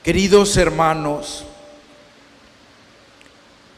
Queridos hermanos,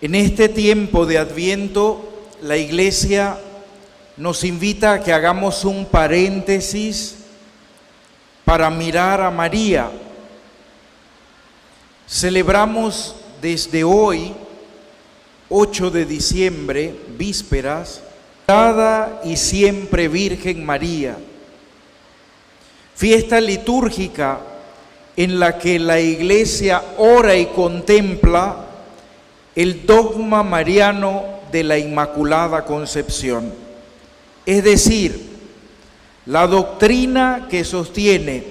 en este tiempo de Adviento, la Iglesia nos invita a que hagamos un paréntesis para mirar a María. Celebramos desde hoy, 8 de diciembre, vísperas, cada y siempre Virgen María, fiesta litúrgica en la que la Iglesia ora y contempla el dogma mariano de la Inmaculada Concepción, es decir, la doctrina que sostiene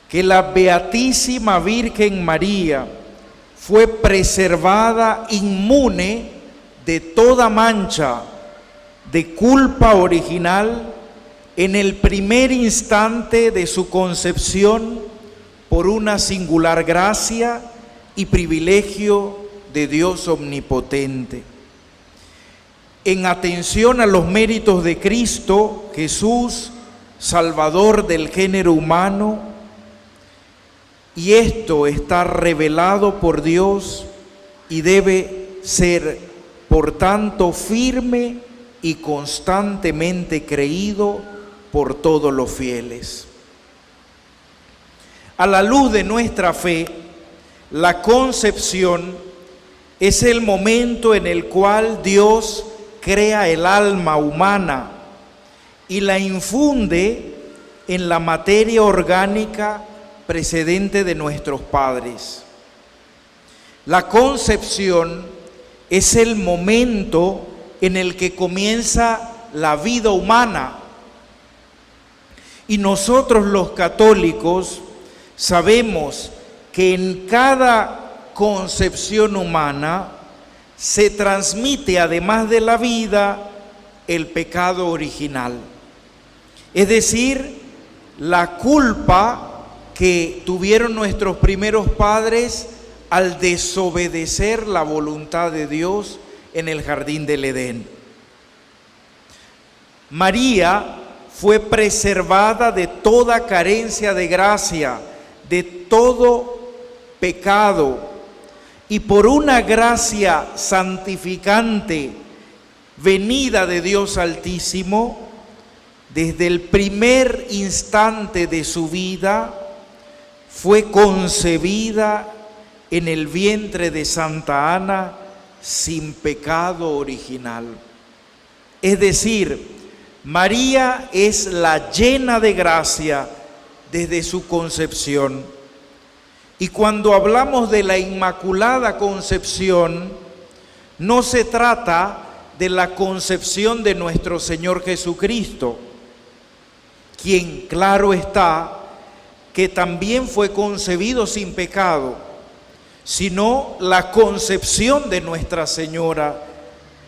que la Beatísima Virgen María fue preservada inmune de toda mancha de culpa original en el primer instante de su concepción por una singular gracia y privilegio de Dios omnipotente. En atención a los méritos de Cristo, Jesús, Salvador del género humano, y esto está revelado por Dios y debe ser, por tanto, firme y constantemente creído por todos los fieles. A la luz de nuestra fe, la concepción es el momento en el cual Dios crea el alma humana y la infunde en la materia orgánica precedente de nuestros padres. La concepción es el momento en el que comienza la vida humana. Y nosotros los católicos sabemos que en cada concepción humana se transmite, además de la vida, el pecado original. Es decir, la culpa que tuvieron nuestros primeros padres al desobedecer la voluntad de Dios en el jardín del Edén. María fue preservada de toda carencia de gracia, de todo pecado, y por una gracia santificante venida de Dios Altísimo, desde el primer instante de su vida, fue concebida en el vientre de Santa Ana sin pecado original. Es decir, María es la llena de gracia desde su concepción. Y cuando hablamos de la Inmaculada Concepción, no se trata de la concepción de nuestro Señor Jesucristo, quien, claro está, que también fue concebido sin pecado, sino la concepción de Nuestra Señora,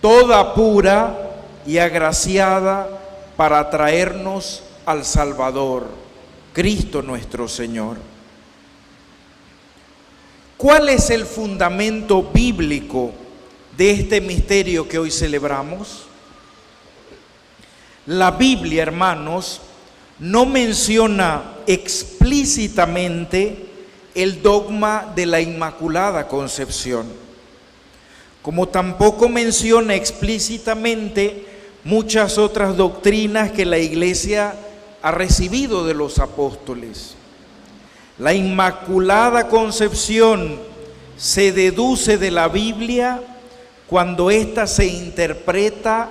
toda pura y agraciada para traernos al Salvador, Cristo nuestro Señor. ¿Cuál es el fundamento bíblico de este misterio que hoy celebramos? La Biblia, hermanos, no menciona explícitamente el dogma de la Inmaculada Concepción, como tampoco menciona explícitamente muchas otras doctrinas que la Iglesia ha recibido de los apóstoles. La Inmaculada Concepción se deduce de la Biblia cuando ésta se interpreta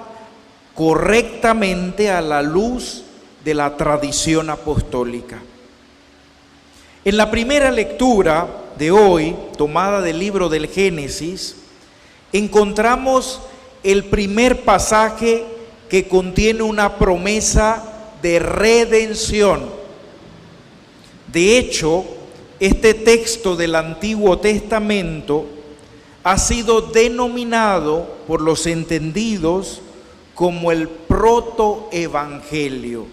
correctamente a la luz de la tradición apostólica. En la primera lectura de hoy, tomada del libro del Génesis, encontramos el primer pasaje que contiene una promesa de redención. De hecho, este texto del Antiguo Testamento ha sido denominado por los entendidos como el protoevangelio,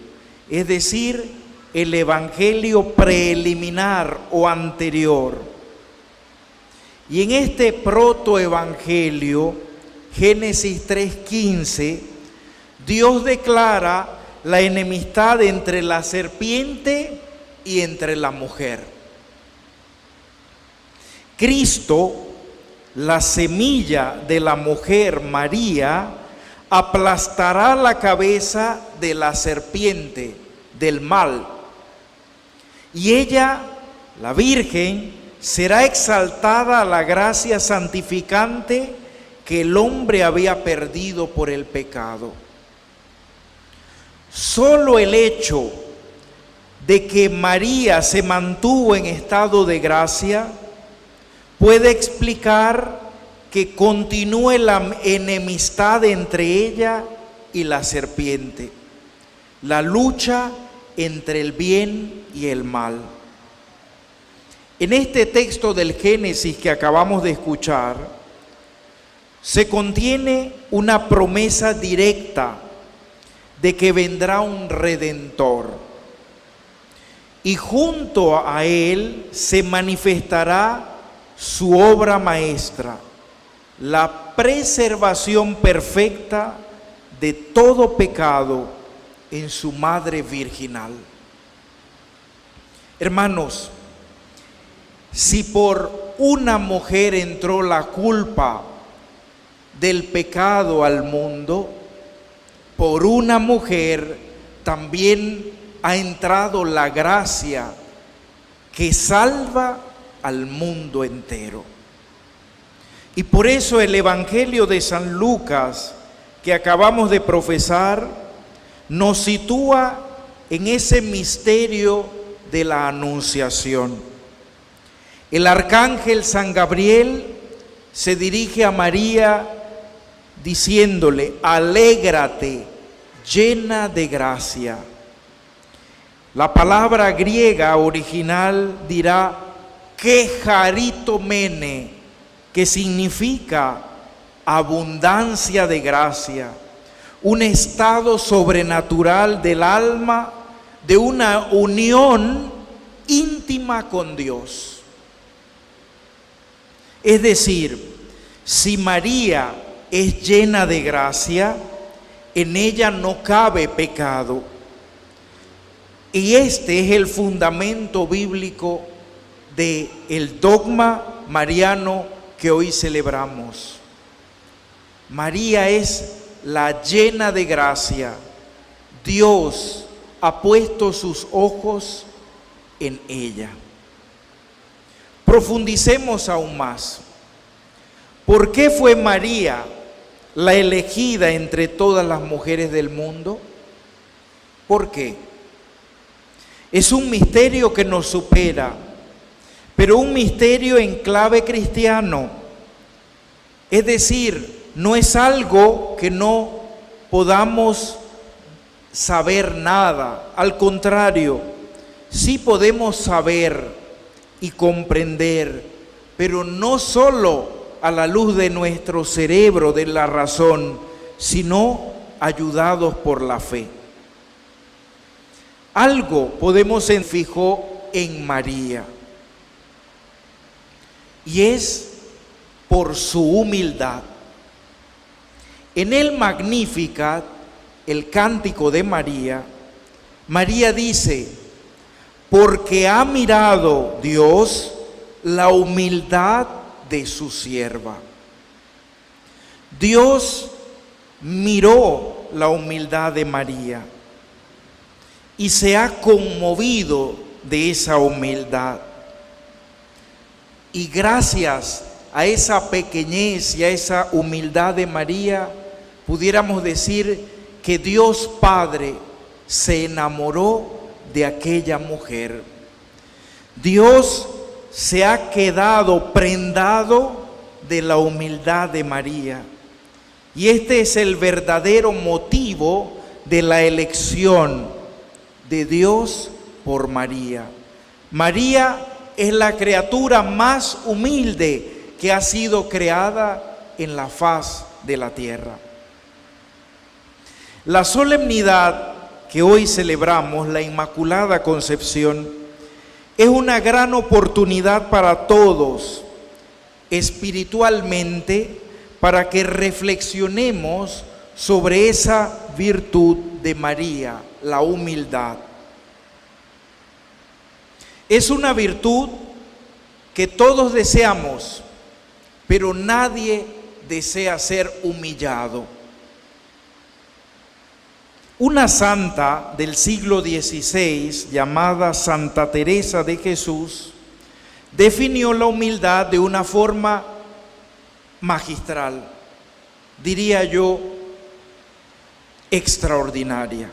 es decir, el evangelio preliminar o anterior. Y en este protoevangelio, Génesis 3:15, Dios declara la enemistad entre la serpiente y entre la mujer. Cristo, la semilla de la mujer María, aplastará la cabeza de la serpiente, del mal. Y ella, la Virgen, será exaltada a la gracia santificante que el hombre había perdido por el pecado. Solo el hecho de que María se mantuvo en estado de gracia puede explicar que continúe la enemistad entre ella y la serpiente, la lucha entre el bien y el mal. En este texto del Génesis que acabamos de escuchar, se contiene una promesa directa de que vendrá un Redentor. Y junto a él se manifestará su obra maestra, la preservación perfecta de todo pecado en su madre virginal. Hermanos, si por una mujer entró la culpa del pecado al mundo, por una mujer también ha entrado la gracia que salva al mundo entero. Y por eso el Evangelio de San Lucas que acabamos de profesar nos sitúa en ese misterio de la Anunciación. El arcángel San Gabriel se dirige a María diciéndole: alégrate, llena de gracia. La palabra griega original dirá kecharitomene, que significa abundancia de gracia, un estado sobrenatural del alma, de una unión íntima con Dios. Es decir, si María es llena de gracia, en ella no cabe pecado. Y este es el fundamento bíblico del dogma mariano que hoy celebramos. María es la llena de gracia. Dios ha puesto sus ojos en ella. Profundicemos aún más. ¿Por qué fue María la elegida entre todas las mujeres del mundo? ¿Por qué? Es un misterio que nos supera, pero un misterio en clave cristiano. Es decir, no es algo que no podamos saber nada. Al contrario, sí podemos saber y comprender, pero no solo a la luz de nuestro cerebro, de la razón, sino ayudados por la fe. Algo podemos fijar en María, y es por su humildad. En el Magnificat, el cántico de María, María dice: porque ha mirado Dios la humildad de su sierva. Dios miró la humildad de María y se ha conmovido de esa humildad. Y gracias a esa pequeñez y a esa humildad de María, pudiéramos decir que Dios Padre se enamoró de aquella mujer. Dios se ha quedado prendado de la humildad de María. Y este es el verdadero motivo de la elección de Dios por María. María es la criatura más humilde que ha sido creada en la faz de la tierra. La solemnidad que hoy celebramos, la Inmaculada Concepción, es una gran oportunidad para todos, espiritualmente, para que reflexionemos sobre esa virtud de María, la humildad. Es una virtud que todos deseamos, pero nadie desea ser humillado. Una santa del siglo XVI, llamada Santa Teresa de Jesús, definió la humildad de una forma magistral, diría yo, extraordinaria.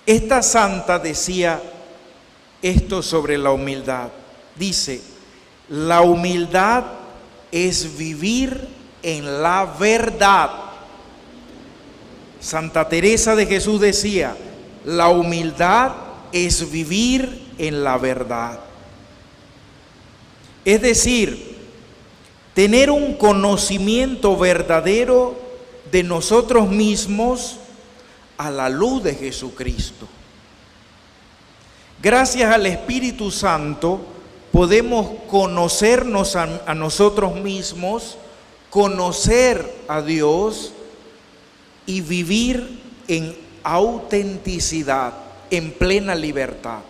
Esta santa decía esto sobre la humildad. Dice, la humildad es vivir en la verdad. Santa Teresa de Jesús decía, la humildad es vivir en la verdad. Es decir, tener un conocimiento verdadero de nosotros mismos a la luz de Jesucristo. Gracias al Espíritu Santo podemos conocernos a nosotros mismos, conocer a Dios y vivir en autenticidad, en plena libertad.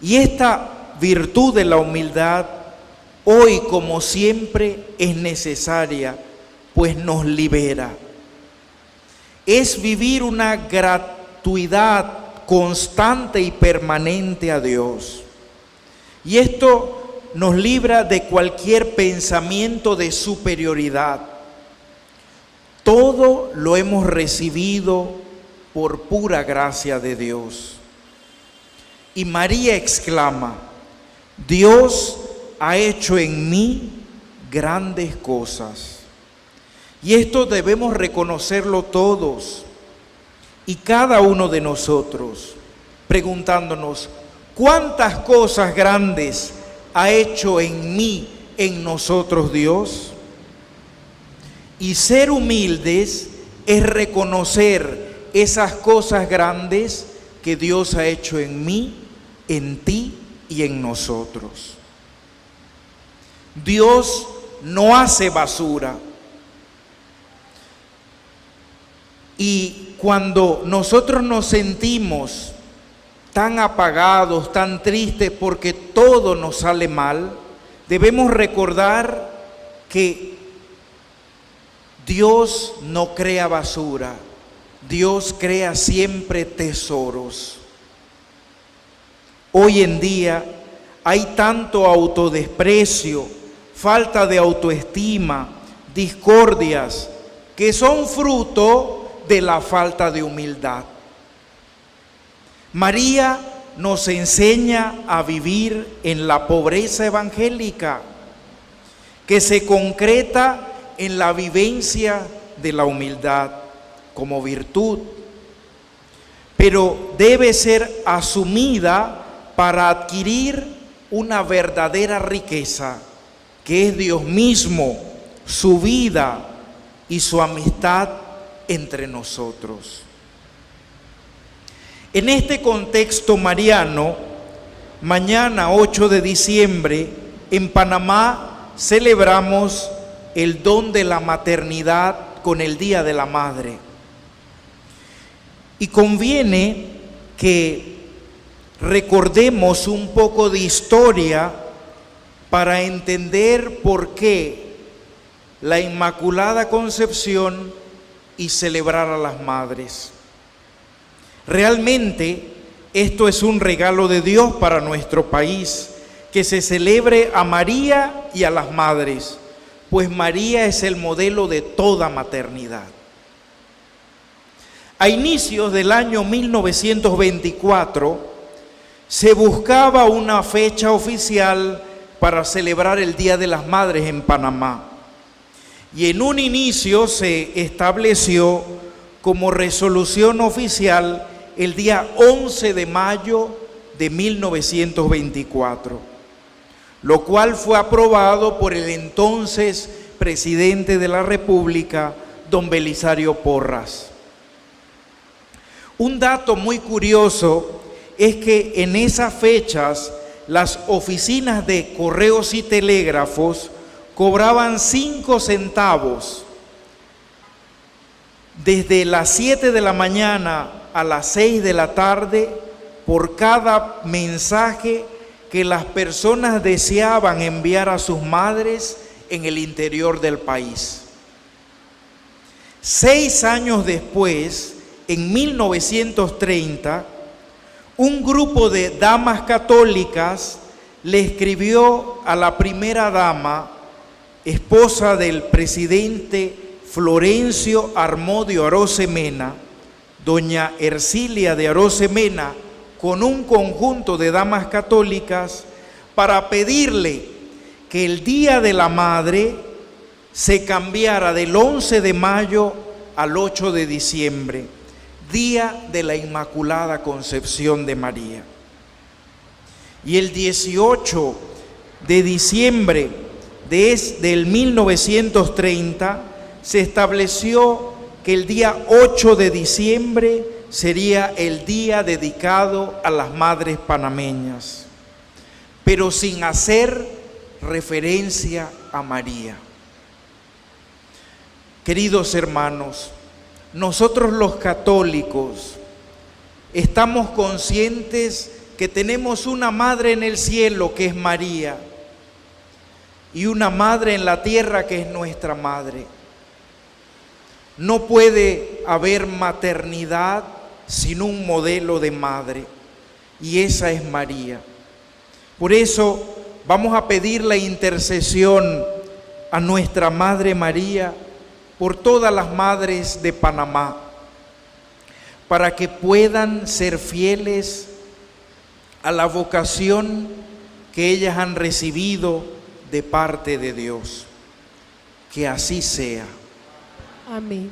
Y esta virtud de la humildad, hoy como siempre, es necesaria, pues nos libera. Es vivir una gratuidad constante y permanente a Dios. Y esto nos libra de cualquier pensamiento de superioridad. Todo lo hemos recibido por pura gracia de Dios. Y María exclama, Dios ha hecho en mí grandes cosas. Y esto debemos reconocerlo todos y cada uno de nosotros, preguntándonos, ¿cuántas cosas grandes ha hecho en mí, en nosotros Dios? Y ser humildes es reconocer esas cosas grandes que Dios ha hecho en mí, en ti y en nosotros. Dios no hace basura. Y cuando nosotros nos sentimos tan apagados, tan tristes porque todo nos sale mal, debemos recordar que Dios no crea basura, Dios crea siempre tesoros. Hoy en día hay tanto autodesprecio, falta de autoestima, discordias, que son fruto de la falta de humildad. María nos enseña a vivir en la pobreza evangélica, que se concreta en la vivencia de la humildad como virtud, pero debe ser asumida para adquirir una verdadera riqueza, que es Dios mismo, su vida y su amistad entre nosotros. En este contexto mariano, mañana 8 de diciembre, en Panamá celebramos el don de la maternidad con el Día de la Madre. Y conviene que recordemos un poco de historia para entender por qué la Inmaculada Concepción y celebrar a las madres. Realmente esto es un regalo de Dios para nuestro país, que se celebre a María y a las madres, pues María es el modelo de toda maternidad. A inicios del año 1924 se buscaba una fecha oficial para celebrar el Día de las Madres en Panamá. Y en un inicio se estableció como resolución oficial el día 11 de mayo de 1924, lo cual fue aprobado por el entonces presidente de la República, don Belisario Porras. Un dato muy curioso es que en esas fechas las oficinas de correos y telégrafos cobraban 5 centavos desde las 7 de la mañana a las 6 de la tarde por cada mensaje que las personas deseaban enviar a sus madres en el interior del país. 6 años después, en 1930, un grupo de damas católicas le escribió a la primera dama, esposa del presidente Florencio Armodio Arosemena, doña Ercilia de Arosemena, con un conjunto de damas católicas, para pedirle que el Día de la Madre se cambiara del 11 de mayo al 8 de diciembre, Día de la Inmaculada Concepción de María. Y el 18 de diciembre del 1930 se estableció que el día 8 de diciembre sería el día dedicado a las madres panameñas, pero sin hacer referencia a María. Queridos hermanos, nosotros los católicos estamos conscientes que tenemos una madre en el cielo que es María y una madre en la tierra que es nuestra madre. No puede haber maternidad sin un modelo de madre, y esa es María. Por eso vamos a pedir la intercesión a nuestra Madre María por todas las madres de Panamá, para que puedan ser fieles a la vocación que ellas han recibido de parte de Dios. Que así sea. Amén.